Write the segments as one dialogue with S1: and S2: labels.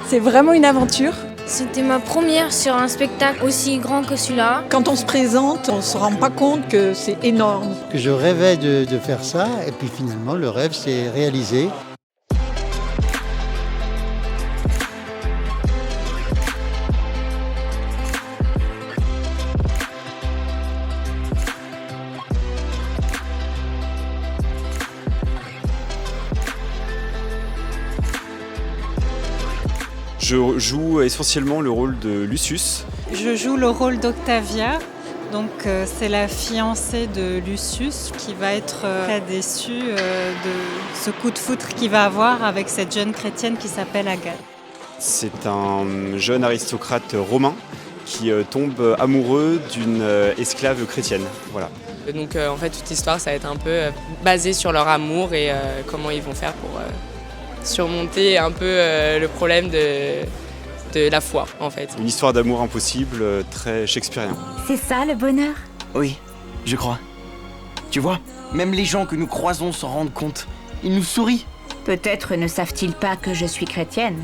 S1: C'est vraiment une aventure.
S2: C'était ma première sur un spectacle aussi grand que celui-là.
S1: Quand on se présente, on ne se rend pas compte que c'est énorme.
S3: Que je rêvais de faire ça, et puis finalement le rêve s'est réalisé.
S4: Je joue essentiellement le rôle de Lucius.
S5: Je joue le rôle d'Octavia, donc c'est la fiancée de Lucius qui va être très déçue de ce coup de foudre qu'il va avoir avec cette jeune chrétienne qui s'appelle Agathe.
S4: C'est un jeune aristocrate romain qui tombe amoureux d'une esclave chrétienne. Voilà.
S6: Donc en fait toute l'histoire ça va être un peu basé sur leur amour et comment ils vont faire pour surmonter un peu le problème de la foi en fait.
S4: Une histoire d'amour impossible, très shakespearien.
S7: C'est ça le bonheur?
S8: Oui, je crois. Tu vois, même les gens que nous croisons s'en rendent compte. Ils nous sourient.
S7: Peut-être ne savent-ils pas que je suis chrétienne.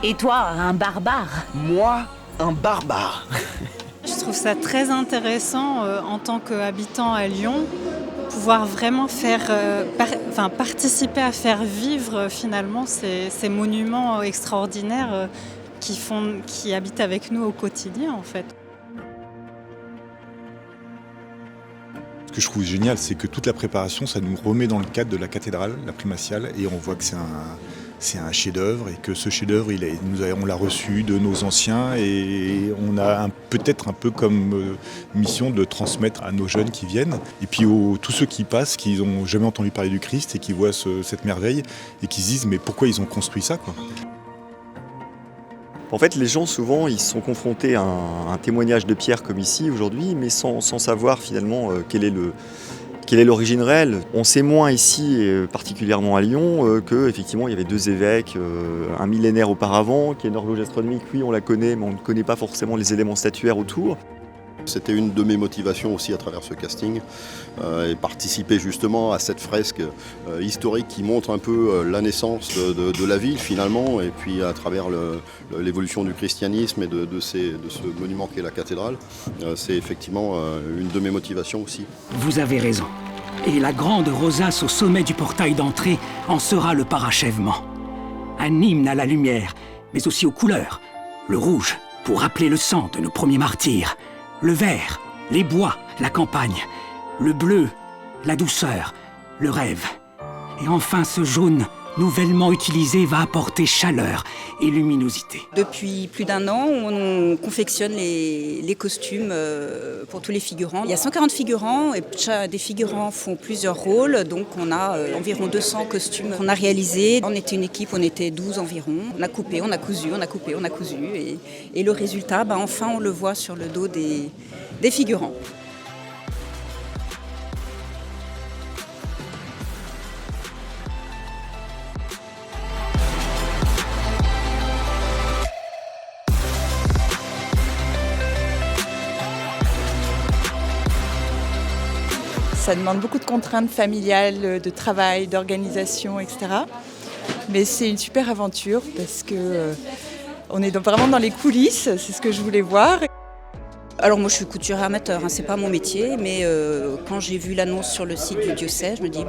S7: Et toi, un barbare?
S8: Moi, un barbare.
S5: Je trouve ça très intéressant en tant qu'habitant à Lyon, pouvoir vraiment participer à faire vivre finalement ces monuments extraordinaires qui habitent avec nous au quotidien en fait.
S9: Ce que je trouve génial, c'est que toute la préparation, ça nous remet dans le cadre de la cathédrale, la primatiale, et on voit que c'est un chef-d'œuvre et que ce chef-d'œuvre, on l'a reçu de nos anciens et on a peut-être un peu comme mission de transmettre à nos jeunes qui viennent et puis tous ceux qui passent, qui n'ont jamais entendu parler du Christ et qui voient cette merveille et qui se disent mais pourquoi ils ont construit ça quoi.
S10: En fait, les gens, souvent, ils sont confrontés à un témoignage de Pierre comme ici, aujourd'hui, mais sans savoir finalement quelle est l'origine réelle. On sait moins ici, particulièrement à Lyon, qu'effectivement, il y avait deux évêques un millénaire auparavant, qu'il y a une horloge astronomique, oui, on la connaît, mais on ne connaît pas forcément les éléments statuaires autour.
S11: C'était une de mes motivations aussi à travers ce casting, et participer justement à cette fresque historique qui montre un peu la naissance de la ville finalement, et puis à travers l'évolution du christianisme et de ce monument qu'est la cathédrale. C'est effectivement une de mes motivations aussi.
S12: Vous avez raison. Et la grande rosace au sommet du portail d'entrée en sera le parachèvement. Un hymne à la lumière, mais aussi aux couleurs. Le rouge, pour rappeler le sang de nos premiers martyrs. Le vert, les bois, la campagne. Le bleu, la douceur, le rêve. Et enfin ce jaune, nouvellement utilisé, va apporter chaleur et luminosité.
S13: Depuis plus d'1 an, on confectionne les costumes pour tous les figurants. Il y a 140 figurants et des figurants font plusieurs rôles. Donc on a environ 200 costumes qu'on a réalisés. On était une équipe, on était 12 environ. On a coupé, on a cousu, on a coupé, on a cousu. Et le résultat, enfin on le voit sur le dos des figurants.
S1: Ça demande beaucoup de contraintes familiales, de travail, d'organisation, etc. Mais c'est une super aventure parce que on est vraiment dans les coulisses, c'est ce que je voulais voir.
S13: Alors moi je suis couturière amateur, c'est pas mon métier, mais quand j'ai vu l'annonce sur le site du diocèse, je me dis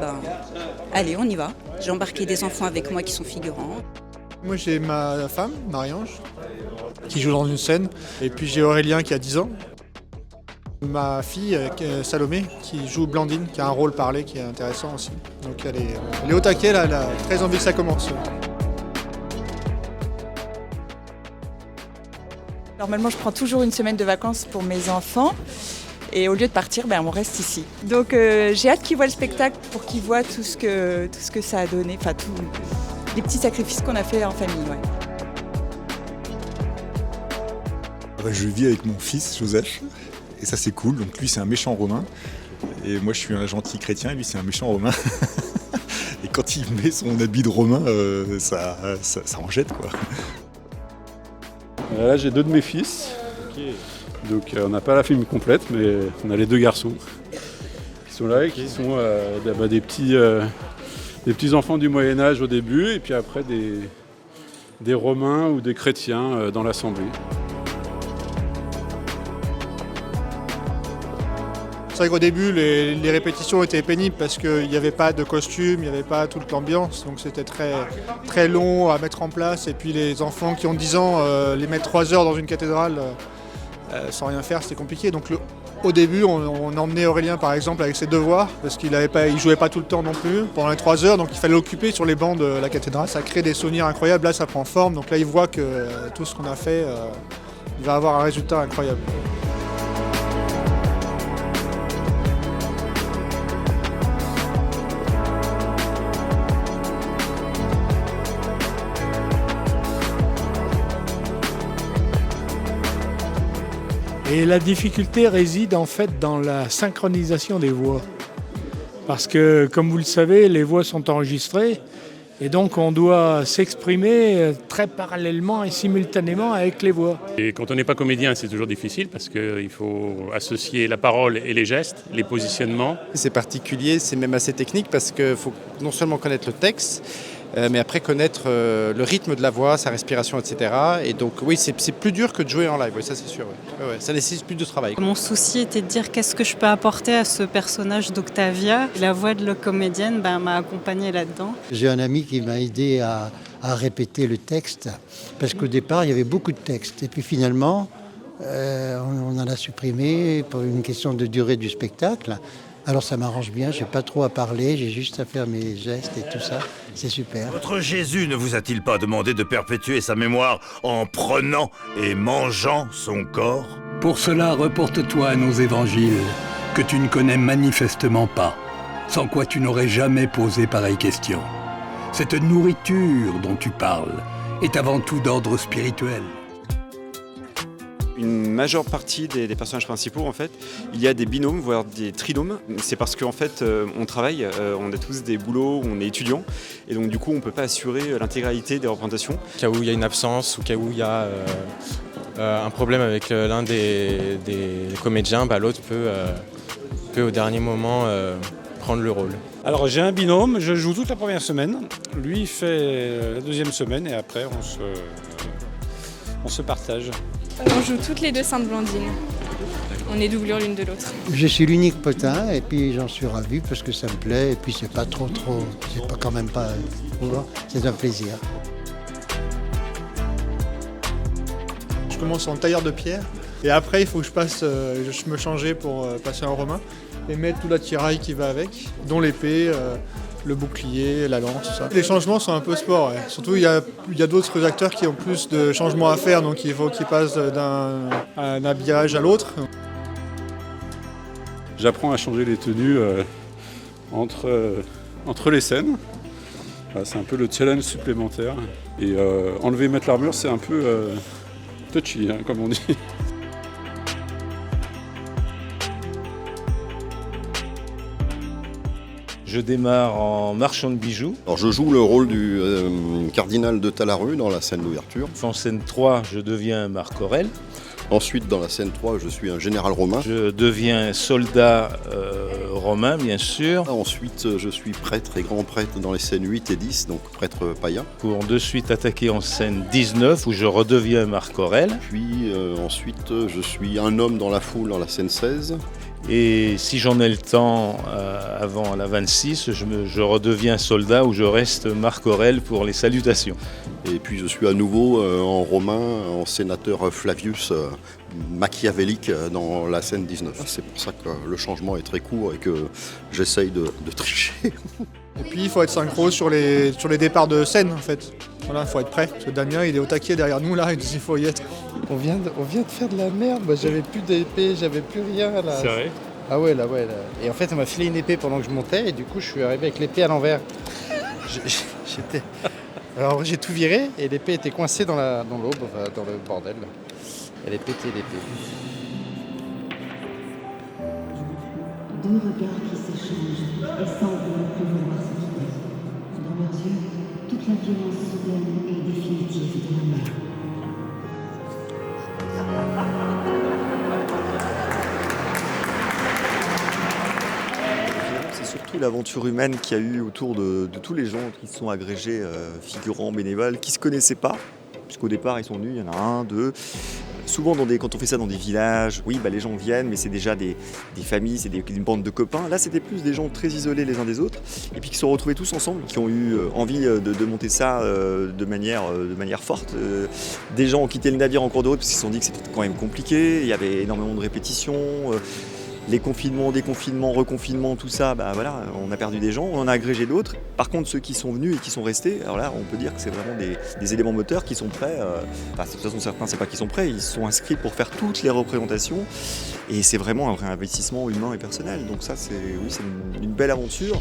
S13: allez on y va. J'ai embarqué des enfants avec moi qui sont figurants.
S14: Moi j'ai ma femme, Marie-Ange, qui joue dans une scène, et puis j'ai Aurélien qui a 10 ans. Ma fille, Salomé, qui joue Blandine, qui a un rôle parlé qui est intéressant aussi. Donc elle est au taquet, là, elle a très envie que ça commence.
S1: Normalement, je prends toujours une semaine de vacances pour mes enfants. Et au lieu de partir, on reste ici. Donc j'ai hâte qu'ils voient le spectacle pour qu'ils voient tout ce que ça a donné, enfin tous les petits sacrifices qu'on a fait en famille. Ouais.
S9: Je vis avec mon fils, Joseph. Et ça c'est cool, donc lui c'est un méchant romain, et moi je suis un gentil chrétien, et lui c'est un méchant romain. Et quand il met son habit de romain, ça en jette quoi.
S15: Là j'ai 2 de mes fils, donc on n'a pas la famille complète, mais on a les 2 garçons qui sont là et qui sont des petits enfants du Moyen-Âge au début, et puis après des Romains ou des chrétiens dans l'Assemblée.
S14: C'est vrai qu'au début, les répétitions étaient pénibles parce qu'il n'y avait pas de costume, il n'y avait pas toute l'ambiance, donc c'était très, très long à mettre en place. Et puis les enfants qui ont 10 ans, les mettre 3 heures dans une cathédrale sans rien faire, c'était compliqué. Donc au début, on emmenait Aurélien par exemple avec ses devoirs, parce qu'il ne jouait pas tout le temps non plus, pendant les 3 heures, donc il fallait l'occuper sur les bancs de la cathédrale. Ça crée des souvenirs incroyables, là ça prend forme, donc là il voit que tout ce qu'on a fait, il va avoir un résultat incroyable.
S16: Et la difficulté réside en fait dans la synchronisation des voix. Parce que, comme vous le savez, les voix sont enregistrées et donc on doit s'exprimer très parallèlement et simultanément avec les voix.
S17: Et quand on n'est pas comédien, c'est toujours difficile parce qu'il faut associer la parole et les gestes, les positionnements.
S18: C'est particulier, c'est même assez technique parce qu'il faut non seulement connaître le texte, mais après connaître le rythme de la voix, sa respiration, etc. Et donc oui, c'est plus dur que de jouer en live, oui, ça c'est sûr. Oui. Ouais, ça nécessite plus de travail.
S5: Mon souci était de dire qu'est-ce que je peux apporter à ce personnage d'Octavia. La voix de la comédienne m'a accompagnée là-dedans.
S3: J'ai un ami qui m'a aidé à répéter le texte, parce qu'au départ il y avait beaucoup de textes. Et puis finalement, on en a supprimé pour une question de durée du spectacle. Alors ça m'arrange bien, j'ai pas trop à parler, j'ai juste à faire mes gestes et tout ça, c'est super.
S19: Votre Jésus ne vous a-t-il pas demandé de perpétuer sa mémoire en prenant et mangeant son corps ?
S12: Pour cela, reporte-toi à nos évangiles, que tu ne connais manifestement pas, sans quoi tu n'aurais jamais posé pareille question. Cette nourriture dont tu parles est avant tout d'ordre spirituel.
S4: Une majeure partie des personnages principaux, en fait, il y a des binômes, voire des trinômes. C'est parce qu'en fait, on travaille, on a tous des boulots, on est étudiants, et donc du coup, on ne peut pas assurer l'intégralité des représentations.
S20: Au cas où il y a une absence, au cas où il y a un problème avec l'un des comédiens, l'autre peut au dernier moment prendre le rôle.
S15: Alors j'ai un binôme, je joue toute la première semaine, lui il fait la deuxième semaine et après on se partage.
S21: On joue toutes les deux Sainte Blandine. On est doublures l'une de l'autre.
S3: Je suis l'unique potin et puis j'en suis ravi parce que ça me plaît et puis c'est pas trop, c'est pas quand même pas, c'est un plaisir.
S14: Je commence en tailleur de pierre et après il faut que je me changeais pour passer en romain et mettre tout l'attirail qui va avec, dont l'épée, le bouclier, la lance, tout ça. Les changements sont un peu sport, ouais. Surtout il y a d'autres acteurs qui ont plus de changements à faire, donc il faut qu'ils passent d'un habillage à l'autre.
S15: J'apprends à changer les tenues entre les scènes. C'est un peu le challenge supplémentaire. Et enlever et mettre l'armure, c'est un peu touchy, comme on dit.
S22: Je démarre en marchand de bijoux.
S11: Alors je joue le rôle du cardinal de Talaru dans la scène d'ouverture.
S22: En scène 3, je deviens Marc Aurèle.
S11: Ensuite, dans la scène 3, je suis un général romain.
S22: Je deviens soldat romain, bien sûr.
S11: Ensuite, je suis prêtre et grand prêtre dans les scènes 8 et 10, donc prêtre païen.
S22: Pour de suite attaquer en scène 19, où je redeviens Marc Aurèle.
S11: Puis ensuite, je suis un homme dans la foule dans la scène 16.
S22: Et si j'en ai le temps, avant la 26, je redeviens soldat où je reste Marc Aurèle pour les salutations.
S11: Et puis je suis à nouveau en romain, en sénateur Flavius machiavélique dans la scène 19. C'est pour ça que le changement est très court et que j'essaye de tricher.
S14: Et puis il faut être synchro sur les départs de scène en fait. Voilà, il faut être prêt. Parce que Damien il est au taquet derrière nous là, il faut y être.
S18: On vient de faire de la merde, j'avais plus d'épée, j'avais plus rien là.
S17: C'est vrai ?
S18: Ah ouais, là. Et en fait on m'a filé une épée pendant que je montais et du coup je suis arrivé avec l'épée à l'envers. Alors j'ai tout viré et l'épée était coincée dans l'aube, dans le bordel. Elle est pétée l'épée.
S23: Deux regards qui s'échangent et semblent ne plus vouloir se quitter. Dans leurs yeux, toute la violence soudaine et définitive de la mort.
S24: C'est surtout
S10: surtout l'aventure humaine qu'il y a eu autour de tous les gens qui sont agrégés, figurants, bénévoles, qui ne se connaissaient pas, puisqu'au départ ils sont venus, il y en a un, deux. Souvent, quand on fait ça dans des villages, oui, les gens viennent, mais c'est déjà des familles, c'est une bande de copains. Là, c'était plus des gens très isolés les uns des autres, et puis qui se sont retrouvés tous ensemble, qui ont eu envie de monter ça de manière forte. Des gens ont quitté le navire en cours de route parce qu'ils se sont dit que c'était quand même compliqué. Il y avait énormément de répétitions. Les confinements, déconfinements, reconfinements, tout ça, on a perdu des gens, on en a agrégé d'autres. Par contre, ceux qui sont venus et qui sont restés, alors là, on peut dire que c'est vraiment des éléments moteurs qui sont prêts. De toute façon, certains, c'est pas qu'ils sont prêts, ils sont inscrits pour faire toutes les représentations. Et c'est vraiment un vrai investissement humain et personnel. Donc ça, c'est une belle aventure.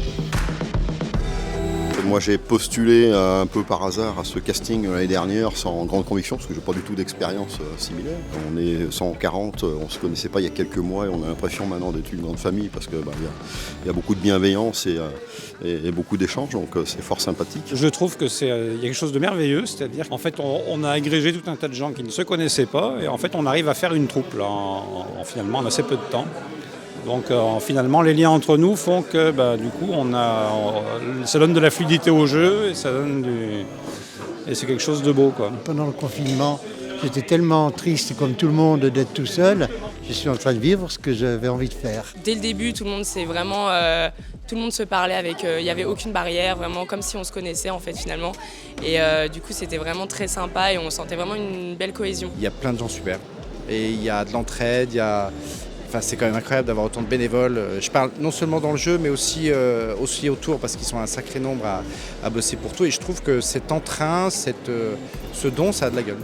S11: Moi j'ai postulé un peu par hasard à ce casting l'année dernière sans grande conviction parce que j'ai pas du tout d'expérience similaire. On est 140, on se connaissait pas il y a quelques mois et on a l'impression maintenant d'être une grande famille parce que y a beaucoup de bienveillance et beaucoup d'échanges, donc c'est fort sympathique.
S2: Je trouve que y a quelque chose de merveilleux, c'est-à-dire qu'en fait on a agrégé tout un tas de gens qui ne se connaissaient pas et en fait on arrive à faire une troupe là, finalement en assez peu de temps. Donc finalement les liens entre nous font que du coup ça donne de la fluidité au jeu et c'est quelque chose de beau, quoi.
S3: Pendant le confinement, j'étais tellement triste comme tout le monde d'être tout seul. Je suis en train de vivre ce que j'avais envie de faire.
S21: Dès le début, tout le monde tout le monde se parlait il n'y avait aucune barrière, vraiment comme si on se connaissait en fait finalement. Et du coup c'était vraiment très sympa et on sentait vraiment une belle cohésion.
S18: Il y a plein de gens super et il y a de l'entraide, c'est quand même incroyable d'avoir autant de bénévoles. Je parle non seulement dans le jeu, mais aussi autour, parce qu'ils sont un sacré nombre à bosser pour tout. Et je trouve que cet entrain, ce don, ça a de la gueule.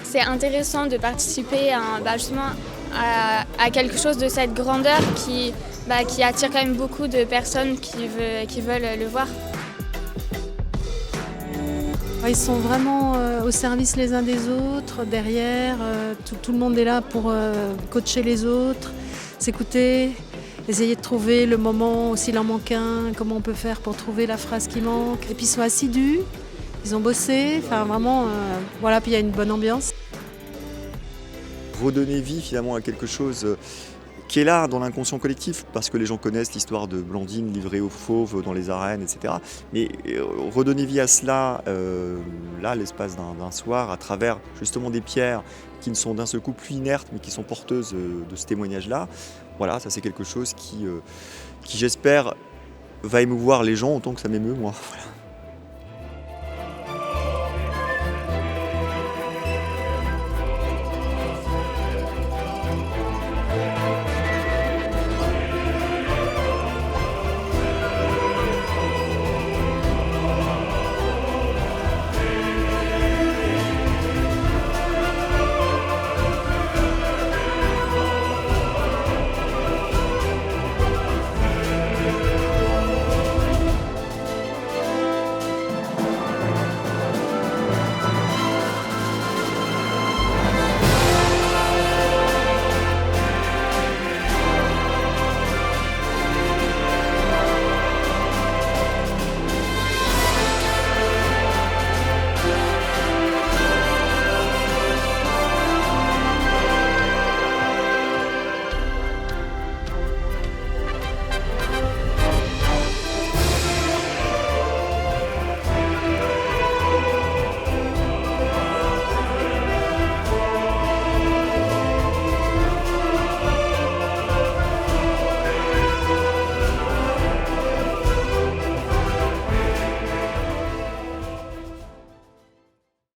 S6: C'est intéressant de participer justement à quelque chose de cette grandeur qui attire quand même beaucoup de personnes qui veulent le voir.
S7: Ils sont vraiment au service les uns des autres, derrière, tout le monde est là pour coacher les autres, s'écouter, essayer de trouver le moment, s'il en manque un, comment on peut faire pour trouver la phrase qui manque. Et puis ils sont assidus, ils ont bossé, vraiment, puis il y a une bonne ambiance.
S10: Redonner vie finalement à quelque chose qui est là dans l'inconscient collectif, parce que les gens connaissent l'histoire de Blandine livrée aux fauves dans les arènes, etc. Mais redonner vie à cela, là, l'espace d'un soir, à travers justement des pierres qui ne sont d'un seul coup plus inertes, mais qui sont porteuses de ce témoignage-là, voilà, ça c'est quelque chose qui j'espère, va émouvoir les gens autant que ça m'émeut, moi. Voilà.